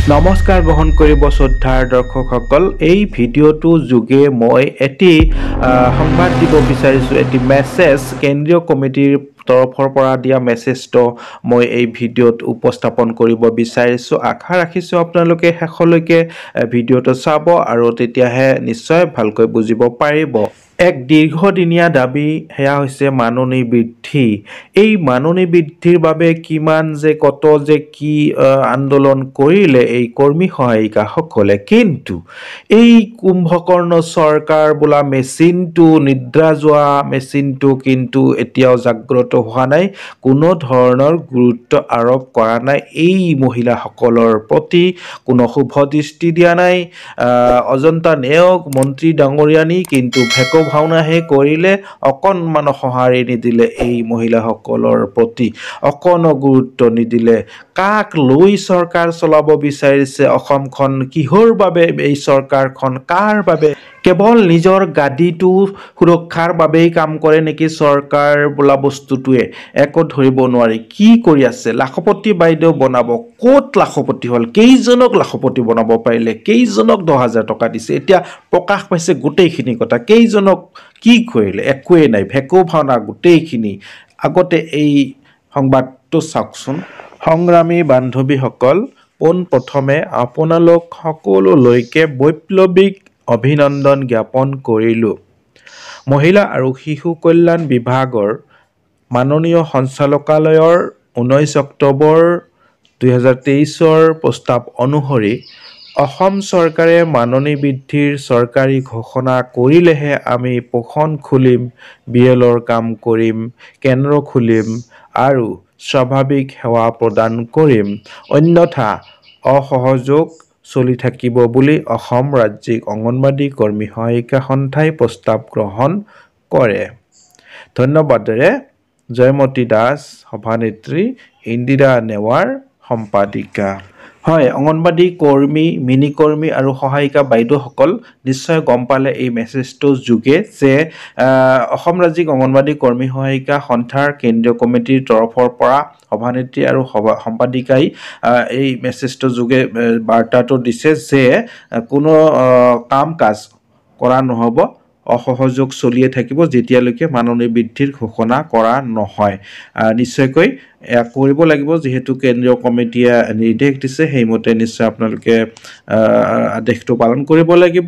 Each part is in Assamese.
নমস্কাৰ গ্ৰহণ কৰিব শ্ৰদ্ধাৰ দৰ্শকসকল এই ভিডিঅ'টো যোগে মই এটি সংবাদ দিব বিচাৰিছোঁ এটি মেছেজ কেন্দ্ৰীয় কমিটিৰ তৰফৰ পৰা দিয়া মেছেজটো মই এই ভিডিঅ'ত উপস্থাপন কৰিব বিচাৰিছোঁ আশা ৰাখিছোঁ আপোনালোকে শেষলৈকে ভিডিঅ'টো চাব আৰু তেতিয়াহে নিশ্চয় ভালকৈ বুজিব পাৰিব এক দীৰ্ঘদিনীয়া দাবী হেয়া হৈছে মাননী বৃদ্ধি এই মাননী বৃদ্ধিৰ বাবে কিমান যে কত যে কি আন্দোলন কৰিলে এই কৰ্মী সহায়িকাসকলে কিন্তু এই কুম্ভকৰ্ণ চৰকাৰ বোলা মেচিনটো নিদ্ৰা যোৱা মেচিনটো কিন্তু এতিয়াও জাগ্ৰত হোৱা নাই কোনো ধৰণৰ গুৰুত্ব আৰোপ কৰা নাই এই মহিলাসকলৰ প্ৰতি কোনো শুভ দৃষ্টি দিয়া নাই অজন্তা নেওক মন্ত্ৰী ডাঙৰীয়ানী কিন্তু ভেকো ভাওনাহে কৰিলে অকণমান সঁহাৰি নিদিলে এই মহিলাসকলৰ প্ৰতি অকণো গুৰুত্ব নিদিলে কাক লৈ চৰকাৰ চলাব বিচাৰিছে অসমখন কিহৰ বাবে এই চৰকাৰখন কাৰ বাবে কেৱল নিজৰ গাদীটো সুৰক্ষাৰ বাবেই কাম কৰে নেকি চৰকাৰ বোলা বস্তুটোৱে একো ধৰিব নোৱাৰি কি কৰি আছে লাখপতি বাইদেউ বনাব ক'ত লাখপতি হ'ল কেইজনক লাখপতি বনাব পাৰিলে কেইজনক 10,000 টকা দিছে এতিয়া প্ৰকাশ পাইছে গোটেইখিনি কথা কেইজনক কি কৰিলে একোৱে নাই ভেকো ভাওনা গোটেইখিনি আগতে এই সংবাদটো চাওকচোন সংগ্ৰামী বান্ধৱীসকল পোনপ্ৰথমে আপোনালোক সকলোলৈকে বৈপ্লৱিক অভিনন্দন জ্ঞাপন কৰিলোঁ মহিলা আৰু শিশু কল্যাণ বিভাগৰ মাননীয় সঞ্চালকালয়ৰ 19 অক্টোবৰ 2023 প্ৰস্তাৱ অনুসৰি অসম চৰকাৰে মাননী বৃদ্ধিৰ চৰকাৰী ঘোষণা কৰিলেহে আমি পোষণ খুলিম বিএলৰ কাম কৰিম কেন্দ্ৰ খুলিম আৰু স্বাভাৱিক সেৱা প্ৰদান কৰিম অন্যথা অসহযোগ চলি থাকিব বুলি অসম ৰাজ্যিক অংগনবাড়ী কৰ্মী সহায়িকা সন্থাই প্ৰস্তাৱ গ্ৰহণ কৰে ধন্যবাদেৰে জয়মতী দাস সভানেত্ৰী ইন্দিৰা নেৱাৰ সম্পাদিকা হয় অংগনবাড়ী কৰ্মী মিনি কৰ্মী আৰু সহায়িকা বাইদেউসকল নিশ্চয় গম পালে এই মেছেজটো যোগে যে অসম ৰাজ্যিক অংগনবাড়ী কৰ্মী সহায়িকা সন্থাৰ কেন্দ্ৰীয় কমিটিৰ তৰফৰ পৰা সভানেত্ৰী আৰু সম্পাদিকাই এই মেছেজটো যোগে বাৰ্তাটো দিছে যে কোনো কাম কাজ কৰা নহব অসহযোগ চলিয়ে থাকিব যেতিয়ালৈকে মাননী বৃদ্ধিৰ ঘোষণা কৰা নহয় নিশ্চয়কৈ কৰিব লাগিব যেহেতু কেন্দ্ৰীয় কমিটিয়ে নিৰ্দেশ দিছে সেইমতে নিশ্চয় আপোনালোকে আদেশটো পালন কৰিব লাগিব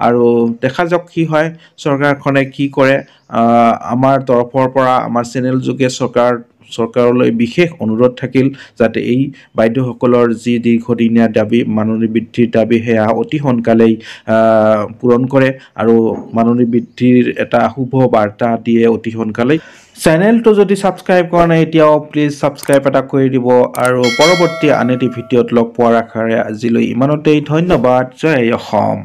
আৰু দেখা যাওক কি হয় চৰকাৰখনে কি কৰে আমাৰ তৰফৰ পৰা আমাৰ চেনেল যোগে চৰকাৰলৈ বিশেষ অনুৰোধ থাকিল যাতে এই বাইদেউসকলৰ যি দীৰ্ঘদিনীয়া দাবী মাননী বৃদ্ধিৰ দাবী হেয়া অতি সোনকালেই পূৰণ কৰে আৰু মাননী বৃদ্ধিৰ এটা শুভ বাৰ্তা দিয়ে অতি সোনকালেই চেনেলটো যদি সাবস্ক্ৰাইব কৰা নাই এতিয়াও প্লিজ সাবস্ক্ৰাইব এটা কৰি দিব আৰু পৰৱৰ্তী আন এটি ভিডিঅ'ত লগ পোৱাৰ আশাৰে আজিলৈ ইমানতেই ধন্যবাদ জয় অসম